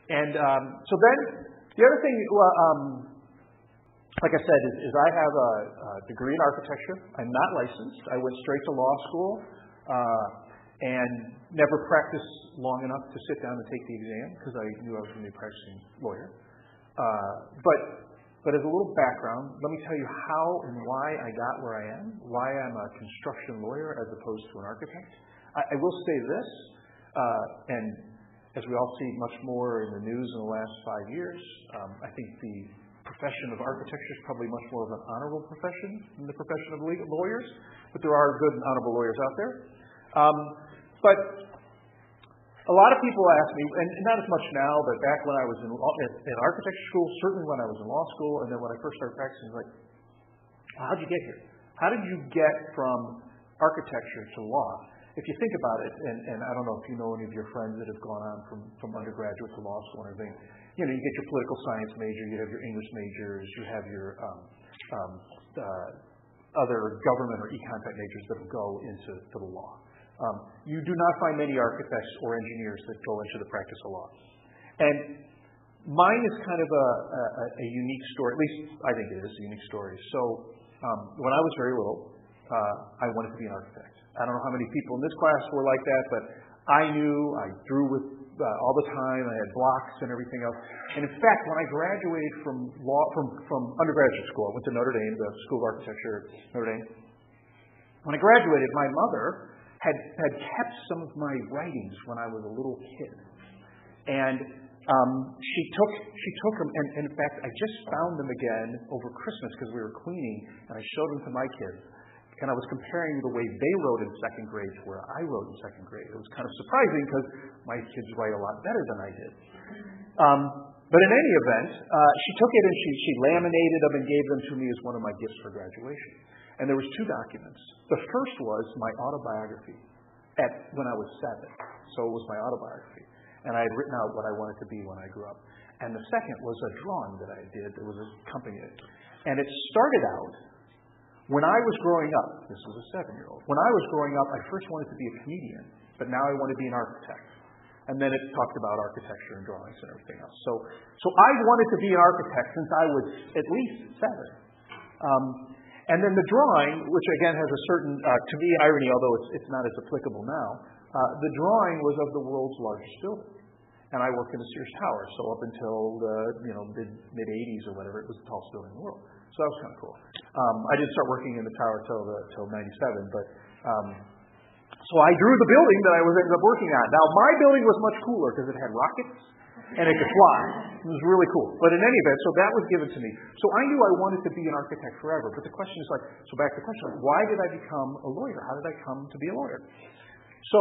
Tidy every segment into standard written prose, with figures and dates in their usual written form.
And so then the other thing, like I said, is I have a degree in architecture. I'm not licensed. I went straight to law school and never practiced long enough to sit down and take the exam because I knew I was going to be a practicing lawyer. But as a little background, let me tell you how and why I got where I am, why I'm a construction lawyer as opposed to an architect. I will say this, and as we all see much more in the news in the last 5 years, I think the profession of architecture is probably much more of an honorable profession than the profession of lawyers, but there are good and honorable lawyers out there. But a lot of people ask me, and not as much now, but back when I was in architecture school, certainly when I was in law school, and then when I first started practicing, like, how'd you get here? How did you get from architecture to law? If you think about it, and I don't know if you know any of your friends that have gone on from undergraduate to law school and everything, you know, you get your political science major, you have your English majors, you have your other government or econ-type majors that will go into the law. You do not find many architects or engineers that go into the practice of law. And mine is kind of a unique story, at least I think it is a unique story. So when I was very little, I wanted to be an architect. I don't know how many people in this class were like that, but I drew with all the time. I had blocks and everything else. And in fact, when I graduated from undergraduate school, I went to Notre Dame, the School of Architecture at Notre Dame. When I graduated, my mother had kept some of my writings when I was a little kid, and she took them. And in fact, I just found them again over Christmas because we were cleaning, and I showed them to my kids. And I was comparing the way they wrote in second grade to where I wrote in second grade. It was kind of surprising because my kids write a lot better than I did. But in any event, she took it and she laminated them and gave them to me as one of my gifts for graduation. And there was 2 documents. The first was my autobiography when I was 7. So it was my autobiography. And I had written out what I wanted to be when I grew up. And the second was a drawing that I did that was accompanied it. And it started out, when I was growing up, this was a 7-year-old, when I was growing up, I first wanted to be a comedian, but now I want to be an architect. And then it talked about architecture and drawings and everything else. So I wanted to be an architect since I was at least 7. And then the drawing, which again has a certain, to me, irony, although it's not as applicable now, the drawing was of the world's largest building. And I worked in the Sears Tower, so up until the mid-'80s or whatever, it was the tallest building in the world. So that was kind of cool. I didn't start working in the tower till 97, but so I drew the building that I ended up working on. Now my building was much cooler because it had rockets and it could fly. It was really cool. But in any event, so that was given to me. So I knew I wanted to be an architect forever. But the question is so back to the question, why did I become a lawyer? How did I come to be a lawyer? So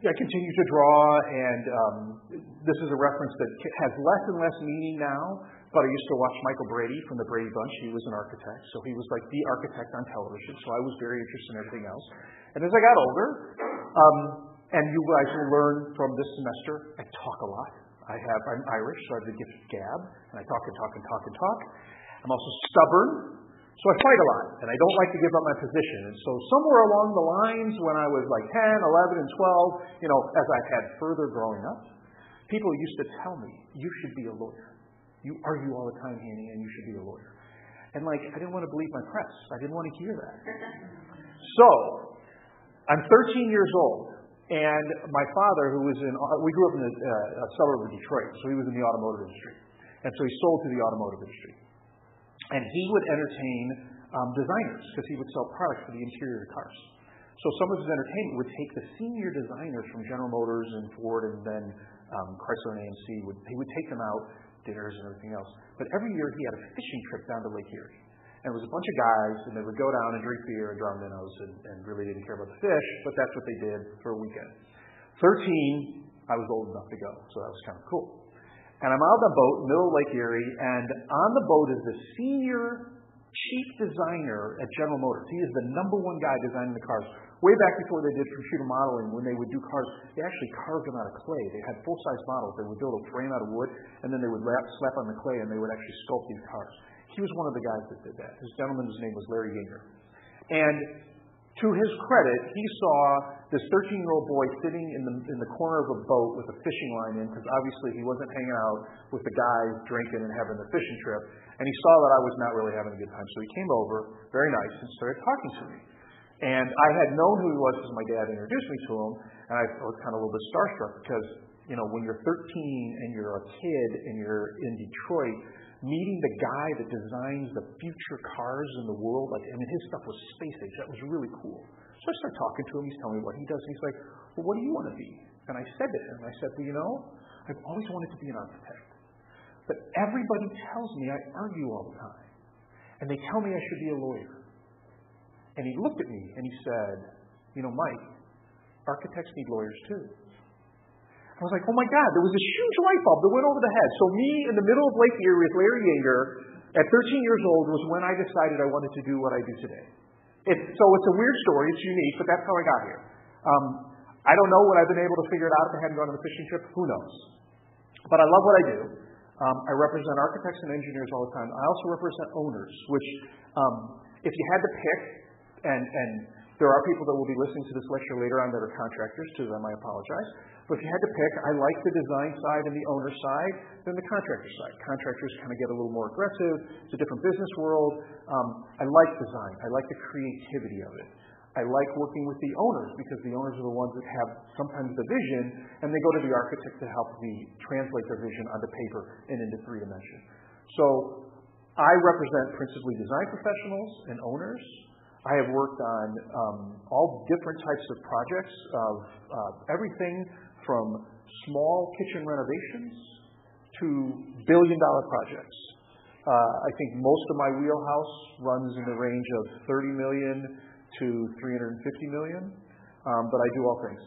I continue to draw, and this is a reference that has less and less meaning now. But I used to watch Michael Brady from the Brady Bunch. He was an architect, so he was like the architect on television. So I was very interested in everything else. And as I got older, and you guys will learn from this semester, I talk a lot. I'm Irish, so I have the gift of gab, and I talk and talk and talk and talk. I'm also stubborn, so I fight a lot, and I don't like to give up my position. And so somewhere along the lines, when I was like 10, 11, and 12, as I had further growing up, people used to tell me, you should be a lawyer. You argue all the time, Hanny, and you should be a lawyer. And I didn't want to believe my press. I didn't want to hear that. So, I'm 13 years old, and my father, we grew up in a suburb of Detroit, so he was in the automotive industry. And so he sold to the automotive industry. And he would entertain designers, because he would sell products for the interior of cars. So some of his entertainment would take the senior designers from General Motors and Ford and then Chrysler and AMC. He would take them out, dinners and everything else. But every year he had a fishing trip down to Lake Erie. And it was a bunch of guys, and they would go down and drink beer and draw minnows and really didn't care about the fish, but that's what they did for a weekend. 13, I was old enough to go, so that was kind of cool. And I'm out on the boat, middle of Lake Erie, and on the boat is the senior chief designer at General Motors. He is the number 1 guy designing the cars. Way back before they did computer modeling, when they would do cars, they actually carved them out of clay. They had full-size models. They would build a frame out of wood, and then they would slap on the clay, and they would actually sculpt these cars. He was one of the guys that did that. This gentleman's name was Larry Yeager. And To his credit, he saw this 13-year-old boy sitting in the corner of a boat with a fishing line in, because obviously he wasn't hanging out with the guys drinking and having the fishing trip. And he saw that I was not really having a good time. So he came over, very nice, and started talking to me. And I had known who he was because my dad introduced me to him. And I was kind of a little bit starstruck because, when you're 13 and you're a kid and you're in Detroit, meeting the guy that designs the future cars in the world, his stuff was space age. That was really cool. So I started talking to him. He's telling me what he does. And he's like, well, what do you want to be? And I said to him, I've always wanted to be an architect. But everybody tells me I argue all the time. And they tell me I should be a lawyer. And he looked at me and he said, Mike, architects need lawyers too. I was like, oh my God, there was this huge light bulb that went over the head. So me in the middle of Lake Erie with Larry Yeager at 13 years old was when I decided I wanted to do what I do today. So it's a weird story. It's unique, but that's how I got here. I don't know when I've been able to figure it out if I hadn't gone on the fishing trip. Who knows? But I love what I do. I represent architects and engineers all the time. I also represent owners, which if you had to pick, and there are people that will be listening to this lecture later on that are contractors. To them, I apologize. But if you had to pick, I like the design side and the owner side than the contractor side. Contractors kind of get a little more aggressive. It's a different business world. I like design. I like the creativity of it. I like working with the owners because the owners are the ones that have sometimes the vision, and they go to the architect to help translate their vision onto paper and into 3 dimension. So I represent principally design professionals and owners. I have worked on all different types of projects of everything from small kitchen renovations to billion-dollar projects. I think most of my wheelhouse runs in the range of $30 million to $350 million, but I do all things.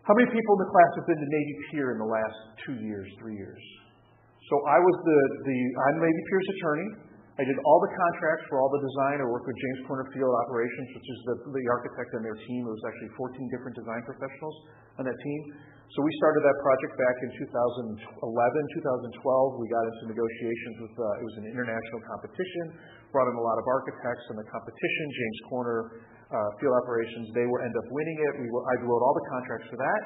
How many people in the class have been to Navy Pier in the last 2 years, 3 years? So I'm Navy Pier's attorney. I did all the contracts for all the design. I worked with James Corner Field Operations, which is the architect and their team. It was actually 14 different design professionals on that team. So we started that project back in 2011, 2012. We got into negotiations with, it was an international competition, brought in a lot of architects in the competition. James Corner Field Operations, they end up winning it. I wrote all the contracts for that.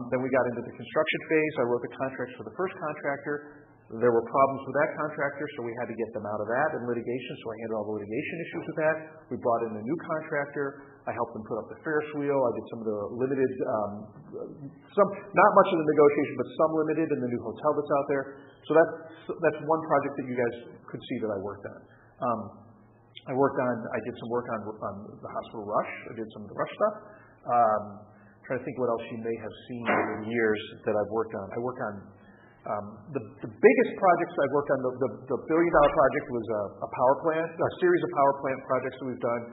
Then we got into the construction phase. I wrote the contracts for the first contractor. There were problems with that contractor, so we had to get them out of that in litigation, so I handled all the litigation issues with that. We brought in a new contractor. I helped them put up the Ferris wheel. I did some of the limited, not much of the negotiation, but some limited in the new hotel that's out there. So that's one project that you guys could see that I worked on. I did some work on the hospital Rush. I did some of the Rush stuff. Trying to think what else you may have seen over the years that I've worked on. I work on the biggest projects I've worked on. The billion-dollar project was a power plant, a series of power plant projects that we've done.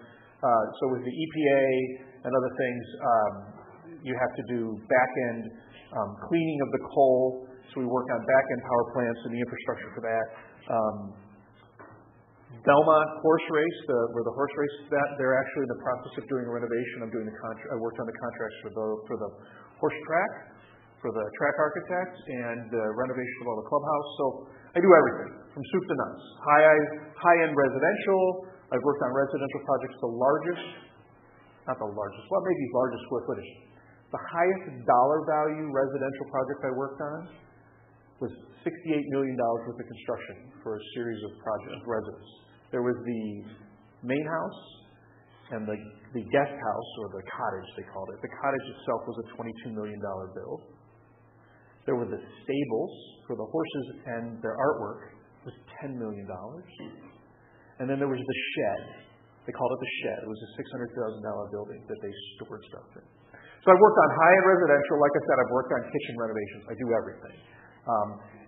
So with the EPA and other things, you have to do back-end cleaning of the coal. So we work on back-end power plants and the infrastructure for that. Belmont horse race, where the horse race is at, they're actually in the process of doing a renovation. I worked on the contracts for the horse track, for the track architect, and the renovation of all the clubhouse. So I do everything from soup to nuts. High-end residential. I've worked on residential projects. Not the largest, well, maybe largest square footage. The highest dollar value residential project I worked on was $68 million worth of construction for a series of projects, residents. There was the main house and the guest house, or the cottage, they called it. The cottage itself was a $22 million build. There were the stables for the horses and their artwork was $10 million. And then there was the shed. They called it the shed. It was a $600,000 building that they stored stuff in. So I've worked on high-end residential. Like I said, I've worked on kitchen renovations. I do everything.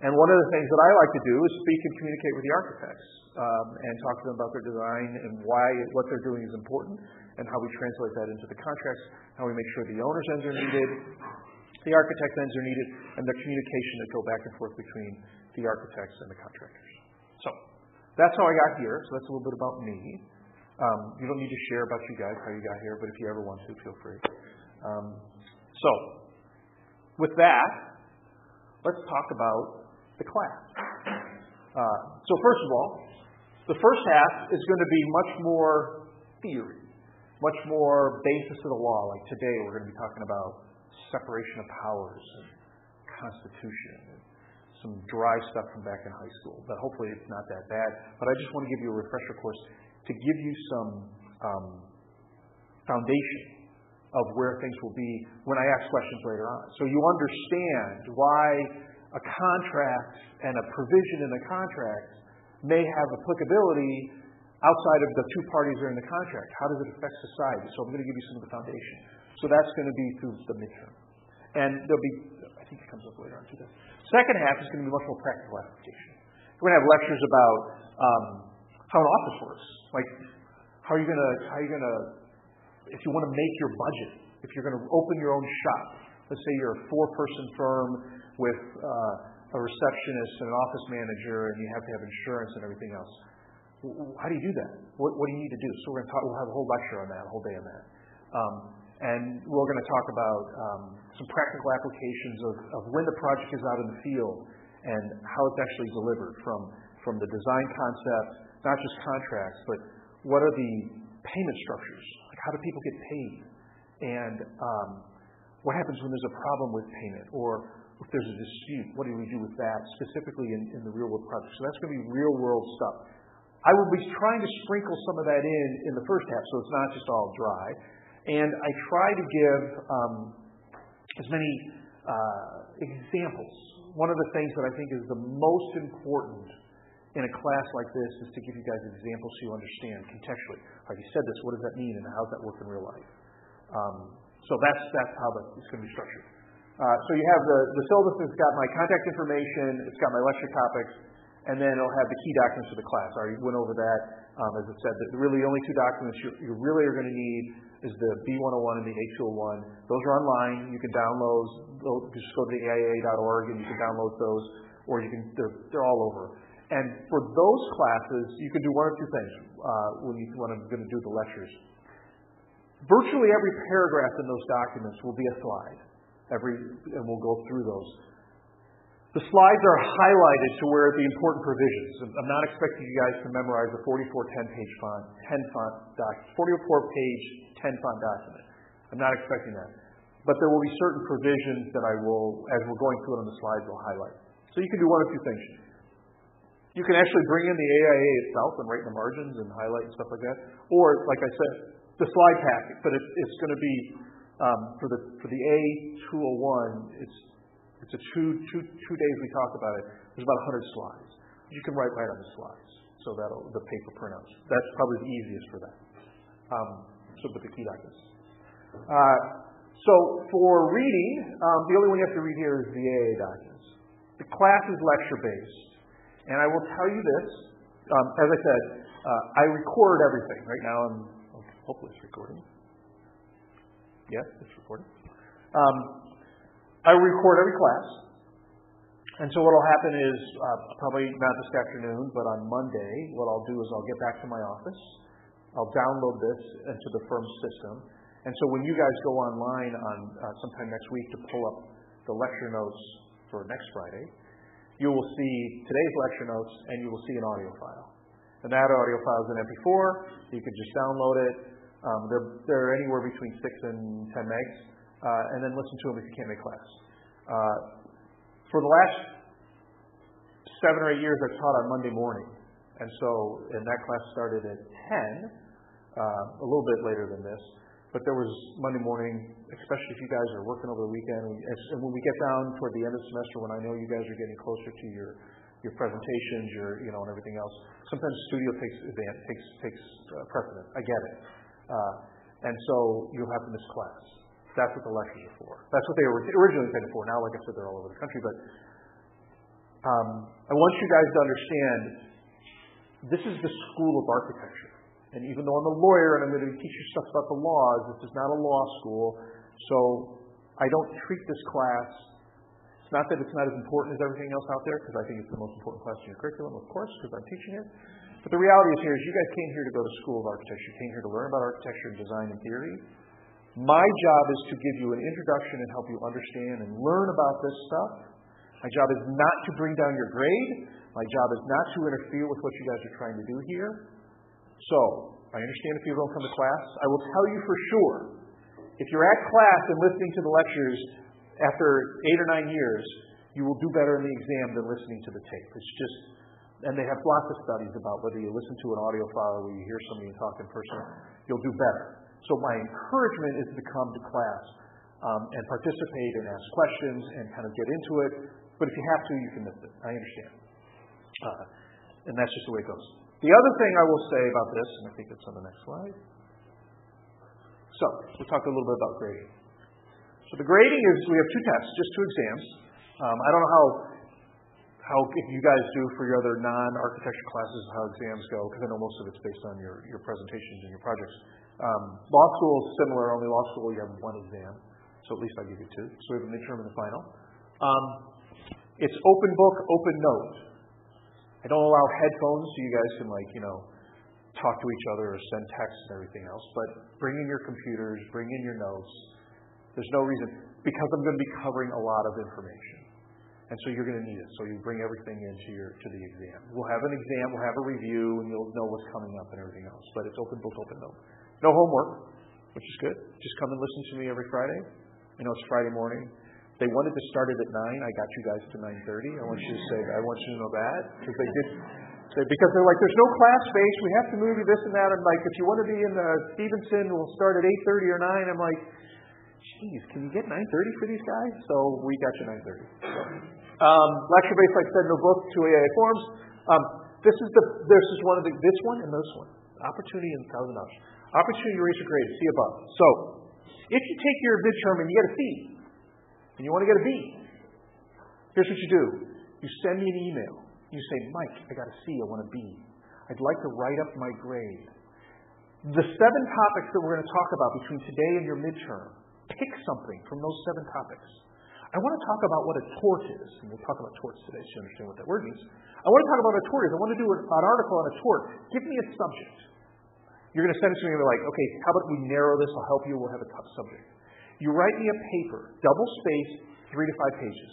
And one of the things that I like to do is speak and communicate with the architects and talk to them about their design and why what they're doing is important and how we translate that into the contracts, how we make sure the owner's ends are needed, the architect ends are needed, and the communication that go back and forth between the architects and the contractors. So that's how I got here. So that's a little bit about me. You don't need to share about you guys, how you got here, but if you ever want to, feel free. So with that, let's talk about the class. So first of all, the first half is going to be much more theory. much more basis of the law. Like today, we're going to be talking about separation of powers and Constitution and some dry stuff from back in high school. But hopefully it's not that bad. But I just want to give you a refresher course to give you some foundation of where things will be when I ask questions later on. So you understand why a contract and a provision in the contract may have applicability outside of the two parties that are in the contract. How does it affect society? So I'm going to give you some of the foundation. So that's going to be through the midterm. And there'll be, I think it comes up later on too. The second half is going to be much more practical application. We're going to have lectures about how an office works. Like, how are you going to, if you want to make your budget, if you're going to open your own shop, let's say you're a 4-person firm with a receptionist and an office manager, and you have to have insurance and everything else. How do you do that? What do you need to do? So we'll have a whole lecture on that, a whole day on that. And we're going to talk about some practical applications of when the project is out in the field and how it's actually delivered from the design concept, not just contracts, but what are the payment structures? Like, how do people get paid? And what happens when there's a problem with payment, or if there's a dispute? What do we do with that, specifically in the real-world project? So that's going to be real-world stuff. I will be trying to sprinkle some of that in the first half, so it's not just all dry. And I try to give as many examples. One of the things that I think is the most important in a class like this is to give you guys examples so you understand contextually. Like you said this, what does that mean, and how does that work in real life? So that's how it's going to be structured. So you have the syllabus has got my contact information, it's got my lecture topics, and then it'll have the key documents for the class. I already went over that. As I said, really the only two documents you really are going to need is the B101 and the A201. Those are online. You can download. Just go to the AIA.org and you can download those, or you can. They're all over. And for those classes, you can do one of two things when I'm going to do the lectures. Virtually every paragraph in those documents will be a slide. And we'll go through those. The slides are highlighted to where the important provisions. I'm not expecting you guys to memorize a 44-10-page font, 44-page, 10-font document. I'm not expecting that. But there will be certain provisions that I will, as we're going through it on the slides, will highlight. So you can do one of two things. You can actually bring in the AIA itself and write in the margins and highlight and stuff like that. Or, like I said, the slide packet. But it's going to be, for the A201, it's a two days we talk about it. There's about 100 slides. You can write right on the slides, so that'll the paper printouts. That's probably the easiest for that. So with the key documents. So for reading, the only one you have to read here is the AA documents. The class is lecture based, and I will tell you this. As I said, I record everything. Right now, hopefully it's recording. Yes, it's recording. I record every class. And so what will happen is, probably not this afternoon, but on Monday, what I'll do is I'll get back to my office. I'll download this into the firm's system. And so when you guys go online on sometime next week to pull up the lecture notes for next Friday, you will see today's lecture notes and you will see an audio file. And that audio file is an MP4. You can just download it. They're anywhere between 6 and 10 megs. And then listen to them if you can't make class. For the last 7 or 8 years, I've taught on Monday morning. And that class started at 10, a little bit later than this. But there was Monday morning, especially if you guys are working over the weekend. And when we get down toward the end of the semester, when I know you guys are getting closer to your presentations, and everything else, sometimes studio takes precedent. I get it. And so you'll have to miss class. That's what the lectures are for. That's what they were originally intended for. Now, like I said, they're all over the country. But I want you guys to understand, this is the school of architecture. And even though I'm a lawyer and I'm going to teach you stuff about the laws, this is not a law school. So I don't treat this class, it's not that it's not as important as everything else out there, because I think it's the most important class in your curriculum, of course, because I'm teaching it. But the reality is you guys came here to go to school of architecture. You came here to learn about architecture and design and theory. My job is to give you an introduction and help you understand and learn about this stuff. My job is not to bring down your grade. My job is not to interfere with what you guys are trying to do here. So, I understand if you don't come to class. I will tell you for sure, if you're at class and listening to the lectures after 8 or 9 years, you will do better in the exam than listening to the tape. It's just, and they have lots of studies about whether you listen to an audio file or you hear somebody talk in person, you'll do better. So my encouragement is to come to class and participate and ask questions and kind of get into it. But if you have to, you can miss it. I understand. And that's just the way it goes. The other thing I will say about this, and I think it's on the next slide. So, we'll talk a little bit about grading. So the grading is, we have 2 tests, just 2 exams. I don't know how if you guys do for your other non-architecture classes, how exams go, because I know most of it's based on your presentations and your projects. Law school is similar, only law school you have 1 exam. So at least I give you 2. So we have a midterm and a final. It's open book, open note. I don't allow headphones so you guys can talk to each other or send texts and everything else. But bring in your computers, bring in your notes. There's no reason, because I'm going to be covering a lot of information. And so you're going to need it. So you bring everything into to the exam. We'll have an exam, we'll have a review, and you'll know what's coming up and everything else. But it's open book, open note. No homework, which is good. Just come and listen to me every Friday. It's Friday morning. They wanted to start it at 9. I got you guys to 9:30. I want you to know that. Because they did. Because they're like, there's no class space. We have to move you this and that. I'm like, if you want to be in Stevenson, we'll start at 8:30 or 9. I'm like, geez, can you get 9:30 for these guys? So we got you 9:30. So, lecture base, like I said, no book, 2 AIA forms. This is one of this one and this one. Opportunity and $1,000. Opportunity to raise your grade, C above. So, if you take your midterm and you get a C, and you want to get a B, here's what you do. You send me an email. You say, Mike, I got a C, I want a B. I'd like to write up my grade. The 7 topics that we're going to talk about between today and your midterm, pick something from those 7 topics. I want to talk about what a tort is, and we'll talk about torts today so you understand what that word means. I want to talk about what a tort is. I want to do an article on a tort. Give me a subject. You're going to send it to me and be like, okay, how about we narrow this? I'll help you. We'll have a subject. You write me a paper, double spaced, 3 to 5 pages.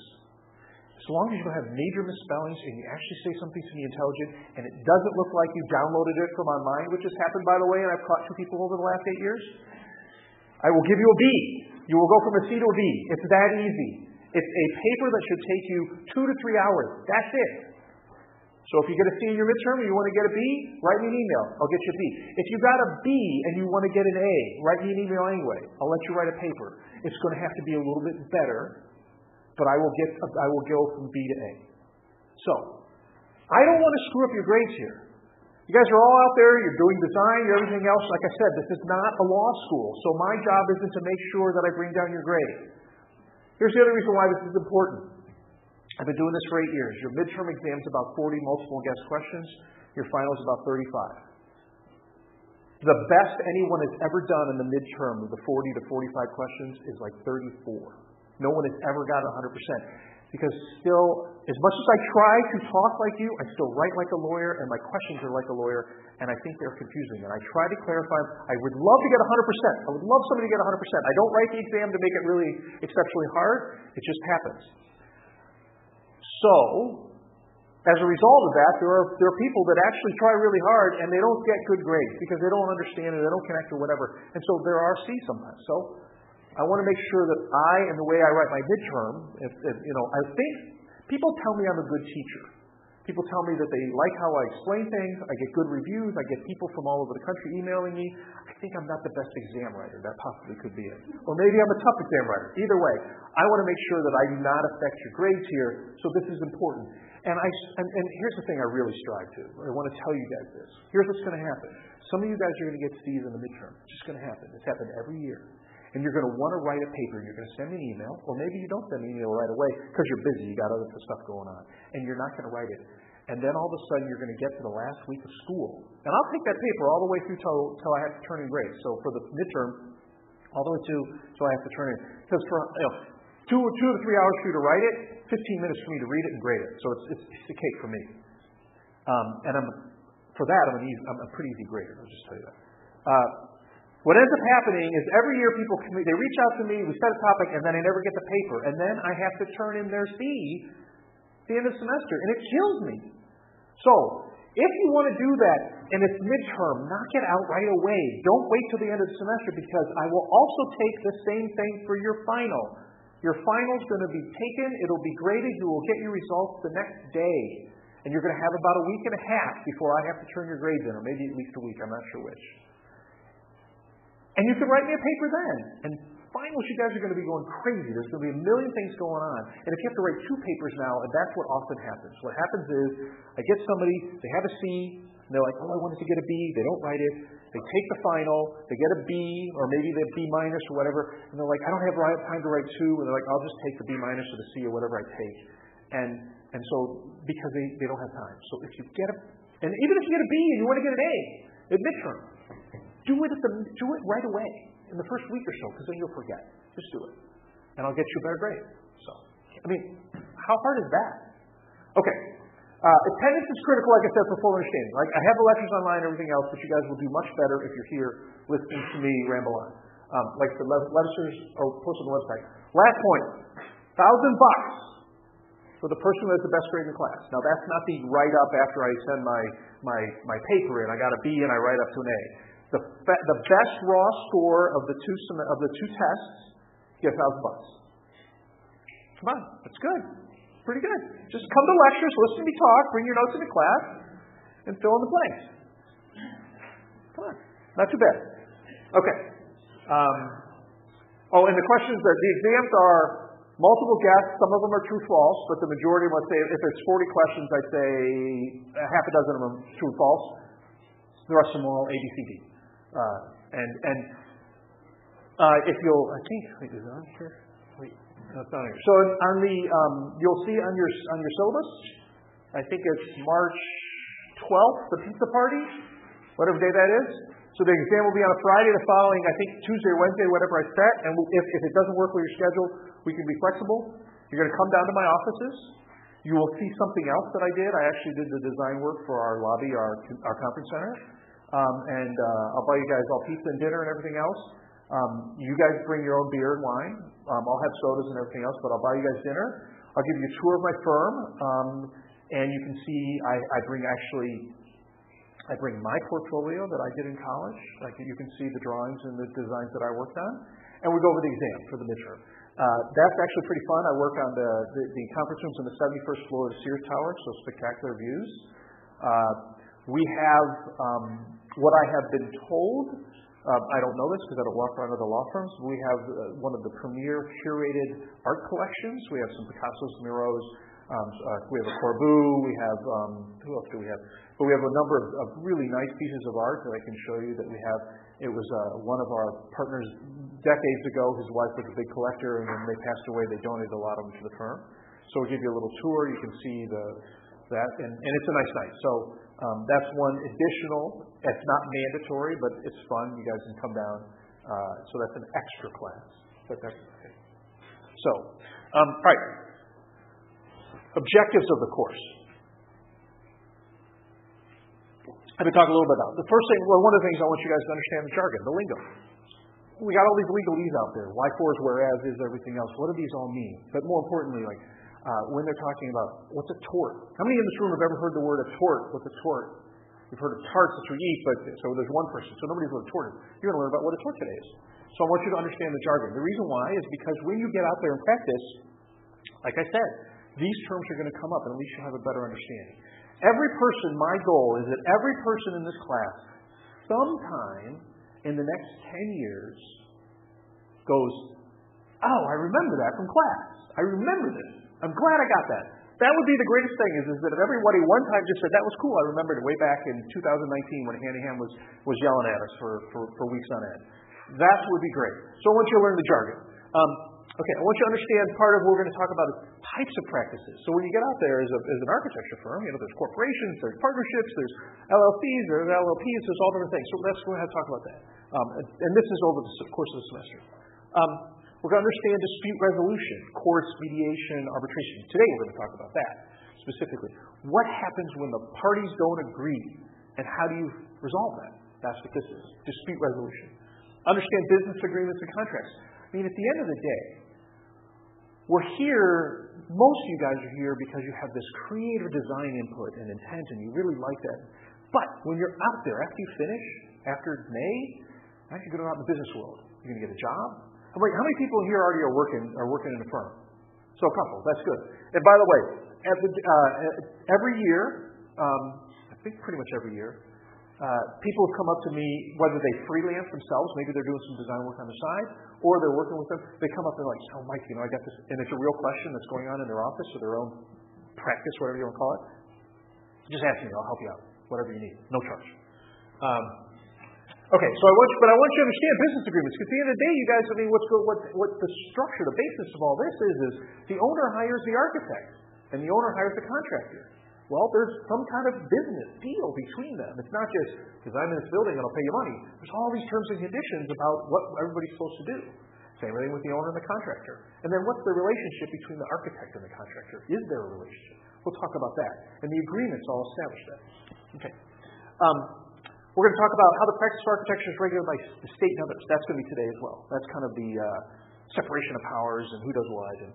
As long as you don't have major misspellings and you actually say something to me intelligent and it doesn't look like you downloaded it from online, which has happened, by the way, and I've caught 2 people over the last 8 years, I will give you a B. You will go from a C to a B. It's that easy. It's a paper that should take you 2 to 3 hours. That's it. So if you get a C in your midterm and you want to get a B, write me an email. I'll get you a B. If you got a B and you want to get an A, write me an email anyway. I'll let you write a paper. It's going to have to be a little bit better, but I will go from B to A. So, I don't want to screw up your grades here. You guys are all out there, you're doing design, you're everything else. Like I said, this is not a law school, so my job isn't to make sure that I bring down your grade. Here's the other reason why this is important. I've been doing this for 8 years. Your midterm exam is about 40 multiple guess questions. Your final is about 35. The best anyone has ever done in the midterm with the 40 to 45 questions is like 34. No one has ever got 100%. Because still, as much as I try to talk like you, I still write like a lawyer, and my questions are like a lawyer, and I think they're confusing. And I try to clarify. I would love to get 100%. I would love somebody to get 100%. I don't write the exam to make it really exceptionally hard. It just happens. So, as a result of that, there are people that actually try really hard and they don't get good grades because they don't understand it, they don't connect or whatever. And so there are C's sometimes. So I want to make sure that and the way I write my midterm, I think people tell me I'm a good teacher. People tell me that they like how I explain things. I get good reviews. I get people from all over the country emailing me. I think I'm not the best exam writer. That possibly could be it. Or maybe I'm a tough exam writer. Either way, I want to make sure that I do not affect your grades here. So this is important. And here's the thing I really strive to. I want to tell you guys this. Here's what's going to happen. Some of you guys are going to get C's in the midterm. It's just going to happen. It's happened every year. And you're going to want to write a paper. You're going to send me an email. Or maybe you don't send me an email right away because you're busy. You got other stuff going on. And you're not going to write it. And then all of a sudden you're going to get to the last week of school. And I'll take that paper all the way through till I have to turn in grades. So for the midterm, all the way till I have to turn in. Because for 2 to 3 hours for you to write it, 15 minutes for me to read it and grade it. So it's a cake for me. And I'm a pretty easy grader. I'll just tell you that. What ends up happening is every year people they reach out to me, we set a topic, and then I never get the paper. And then I have to turn in their C at the end of the semester, and it kills me. So, If you want to do that and it's midterm, knock it out right away. Don't wait till the end of the semester, because I will also take the same thing for your final. Your final's going to be taken, it'll be graded, you will get your results the next day. And you're going to have about a week and a half before I have to turn your grades in, or maybe at least a week, I'm not sure which. And you can write me a paper then. And finals, you guys are going to be going crazy. There's going to be a million things going on. And if you have to write 2 papers now, and that's what often happens. What happens is, I get somebody, they have a C, and they're like, oh, I wanted to get a B. They don't write it. They take the final, they get a B, or maybe they're B minus or whatever, and they're like, I don't have time to write 2, and they're like, I'll just take the B minus or the C or whatever I take. And so, because they don't have time. So if you get and even if you get a B and you want to get an A at midterm, do it right away in the first week or so, because then you'll forget. Just do it. And I'll get you a better grade. So, I mean, how hard is that? Okay. Attendance is critical, like I said, for full understanding. Like, I have the lectures online and everything else, but you guys will do much better if you're here listening to me ramble on. Like the lectures are posted on the website. Last point, $1,000 for the person who has the best grade in the class. Now, that's not the write-up after I send my paper in. I got a B and I write up to an A. The best raw score of the two tests, you get $1,000. Come on, that's good. Pretty good. Just come to lectures, listen to me talk, bring your notes into class, and fill in the blanks. Come on. Not too bad. Okay. And the questions, the exams are multiple guess. Some of them are true-false, but the majority, let's say, if it's 40 questions, I'd say half a dozen of them true-false. The rest of them are all A, B, C, D. If you'll, I think, wait, is it on here? Wait. No, it's not here. So on the, you'll see on your syllabus, I think it's March 12th, the pizza party, whatever day that is. So the exam will be on a Friday, the following, I think Tuesday or Wednesday, whatever I set. And if it doesn't work with your schedule, we can be flexible. You're going to come down to my offices. You will see something else that I did. I actually did the design work for our lobby, our conference center. I'll buy you guys all pizza and dinner and everything else. You guys bring your own beer and wine. I'll have sodas and everything else, but I'll buy you guys dinner. I'll give you a tour of my firm, and you can see I bring my portfolio that I did in college. Like, you can see the drawings and the designs that I worked on, and we go over the exam for the midterm. That's actually pretty fun. I work on the conference rooms on the 71st floor of the Sears Tower, so spectacular views. We have what I have been told. I don't know this because I don't walk around other law firms. We have one of the premier curated art collections. We have some Picassos, Miros. We have a Corbu. We have, who else do we have? But we have a number of really nice pieces of art that I can show you that we have. It was one of our partners decades ago. His wife was a big collector, and when they passed away, they donated a lot of them to the firm. So we'll give you a little tour. You can see that, and it's a nice night. So that's one additional. It's not mandatory, but it's fun. You guys can come down. So that's an extra class. But that's okay. So, all right. Objectives of the course. I've been talking a little bit about the first thing. Well, one of the things I want you guys to understand the jargon, the lingo. We got all these legalese out there. Why, fors, whereas, is, everything else. What do these all mean? But more importantly, like when they're talking about what's a tort. How many in this room have ever heard the word a tort? What's a tort? You've heard of tarts that you eat, but so there's one person. So nobody's heard of tort. You're going to learn about what a tort today is. So I want you to understand the jargon. The reason why is because when you get out there and practice, like I said, these terms are going to come up, and at least you'll have a better understanding. Every person, my goal is that every person in this class, sometime in the next 10 years, goes, oh, I remember that from class. I remember this. I'm glad I got that. That would be the greatest thing is that if everybody one time just said, that was cool, I remembered it way back in 2019 when Hanahan was yelling at us for weeks on end. That would be great. So I want you to learn the jargon. Okay, I want you to understand part of what we're going to talk about is types of practices. So when you get out there as an architecture firm, there's corporations, there's partnerships, there's LLCs, there's LLPs, there's all different things. So let's go ahead and talk about that. And this is over the course of the semester. We're going to understand dispute resolution, courts, mediation, arbitration. Today we're going to talk about that specifically. What happens when the parties don't agree, and how do you resolve that? That's what this is, dispute resolution. Understand business agreements and contracts. I mean, at the end of the day, we're here, most of you guys are here because you have this creative design input and intent, and you really like that. But when you're out there, after you finish, after May, now you're going to go out in the business world. You're going to get a job. I'm like, how many people here already are working in a firm? So a couple. That's good. And by the way, every year, I think pretty much every year, people have come up to me, whether they freelance themselves, maybe they're doing some design work on the side, or they're working with them. They come up and they're like, "Oh, Mike, I got this," and it's a real question that's going on in their office or their own practice, whatever you want to call it. Just ask me, I'll help you out, whatever you need, no charge. Okay, so I want you to understand business agreements, because at the end of the day, you guys, what the structure, the basis of all this is the owner hires the architect, and the owner hires the contractor. Well, there's some kind of business deal between them. It's not just, because I'm in this building and I'll pay you money. There's all these terms and conditions about what everybody's supposed to do. Same thing with the owner and the contractor. And then what's the relationship between the architect and the contractor? Is there a relationship? We'll talk about that. And the agreements all establish that. Okay. We're going to talk about how the practice of architecture is regulated by the state and others. That's going to be today as well. That's kind of the separation of powers and who does what. And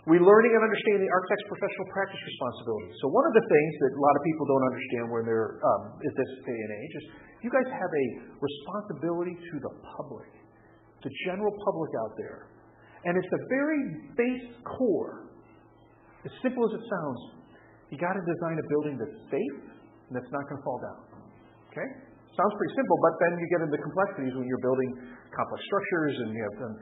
we're learning and understanding the architect's professional practice responsibilities. So one of the things that a lot of people don't understand when they're at this day and age is you guys have a responsibility to the public, the general public out there. And it's a very base core. As simple as it sounds, you got to design a building that's safe and that's not going to fall down. Okay? Sounds pretty simple, but then you get into complexities when you're building complex structures and you have them.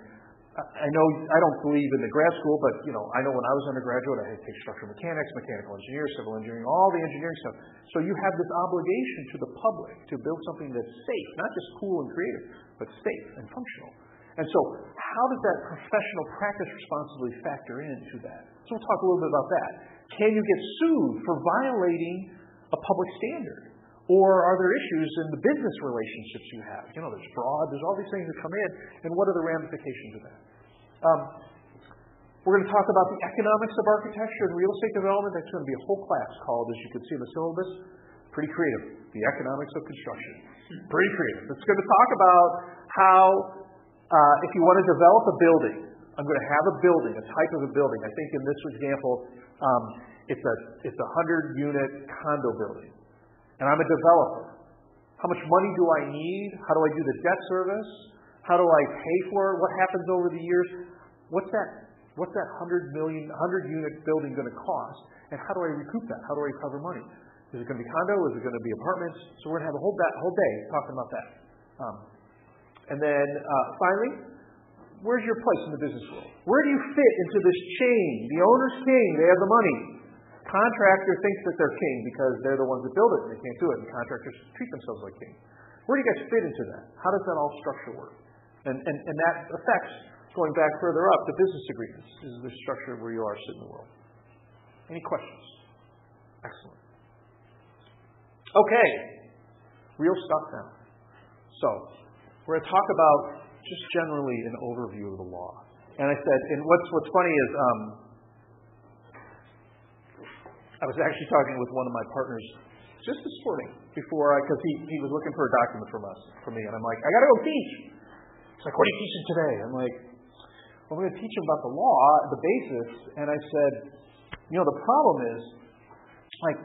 I know I don't believe in the grad school, but I know when I was undergraduate, I had to take structural mechanics, mechanical engineering, civil engineering, all the engineering stuff. So you have this obligation to the public to build something that's safe, not just cool and creative, but safe and functional. And so how does that professional practice responsibility factor into that? So we'll talk a little bit about that. Can you get sued for violating a public standard? Or are there issues in the business relationships you have? There's fraud, there's all these things that come in, and what are the ramifications of that? We're going to talk about the economics of architecture and real estate development. That's going to be a whole class called, as you can see in the syllabus, pretty creative, the economics of construction. Pretty creative. It's going to talk about how, if you want to develop a building, I'm going to have a building, a type of a building. I think in this example, it's a 100-unit condo building. And I'm a developer. How much money do I need? How do I do the debt service? How do I pay for it? What happens over the years? What's that 100-unit building going to cost? And how do I recoup that? How do I recover money? Is it going to be condo? Is it going to be apartments? So we're going to have a whole day talking about that. And then finally, where's your place in the business world? Where do you fit into this chain? The owner's king. They have the money. Contractor thinks that they're king because they're the ones that build it and they can't do it, and contractors treat themselves like king. Where do you guys fit into that? How does that all structure work? And that affects, going back further up, the business agreements. This is the structure where you are sitting in the world. Any questions? Excellent. Okay. Real stuff now. So, we're going to talk about just generally an overview of the law. And I said, and what's funny is, I was actually talking with one of my partners just this morning because he was looking for a document from me, and I'm like, I got to go teach. He's like, what are you teaching today? I'm like, well, I'm going to teach him about the law, the basis. And I said, the problem is, like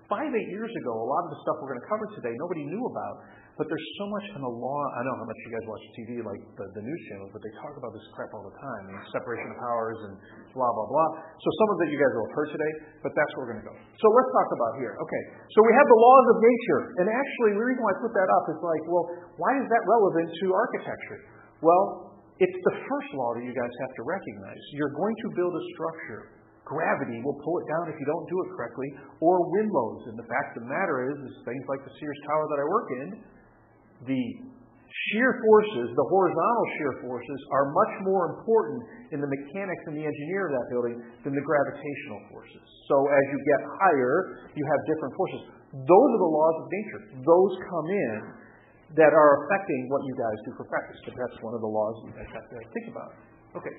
5-8 years ago, a lot of the stuff we're going to cover today, nobody knew about. But there's so much in the law. I don't know how much you guys watch TV, like the news channels, but they talk about this crap all the time, separation of powers and blah, blah, blah. So some of it you guys will have heard today, but that's where we're going to go. So let's talk about here. Okay, so we have the laws of nature. And actually, the reason why I put that up is like, well, why is that relevant to architecture? Well, it's the first law that you guys have to recognize. You're going to build a structure. Gravity will pull it down if you don't do it correctly, or wind loads. And the fact of the matter is things like the Sears Tower that I work in, the shear forces, the horizontal shear forces, are much more important in the mechanics and the engineer of that building than the gravitational forces. So as you get higher, you have different forces. Those are the laws of nature. Those come in that are affecting what you guys do for practice. But that's one of the laws you guys have to think about. Okay.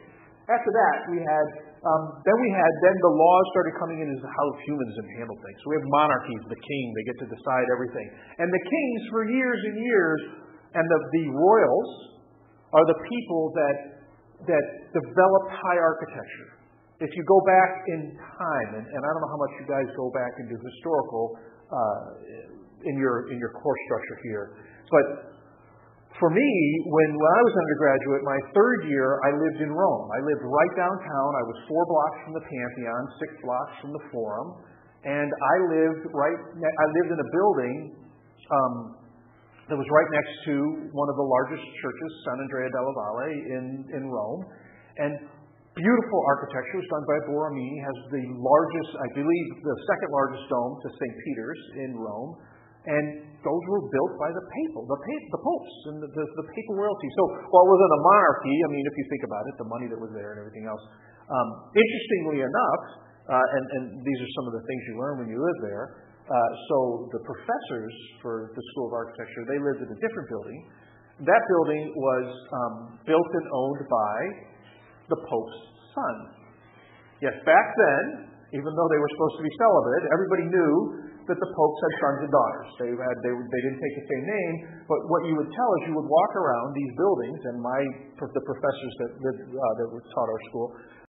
After that, then the laws started coming in as how humans handle things. So we have monarchies, the king, they get to decide everything. And the kings for years and years, and the royals are the people that that developed high architecture. If you go back in time, and I don't know how much you guys go back into historical in your course structure here, but for me, when I was undergraduate, my third year, I lived in Rome. I lived right downtown. I was 4 blocks from the Pantheon, 6 blocks from the Forum, and I lived in a building that was right next to one of the largest churches, San Andrea della Valle, in Rome. And beautiful architecture was done by Borromini, has the largest, I believe, the second largest dome to St. Peter's in Rome. And those were built by the popes, and the papal royalty. So while it wasn't a monarchy, I mean, if you think about it, the money that was there and everything else. Interestingly enough, and these are some of the things you learn when you live there, so the professors for the School of Architecture, they lived in a different building. That building was built and owned by the Pope's son. Yes, back then, even though they were supposed to be celibate, everybody knew that the popes had sons and daughters. They didn't take the same name, but what you would tell is you would walk around these buildings, and the professors that taught our school,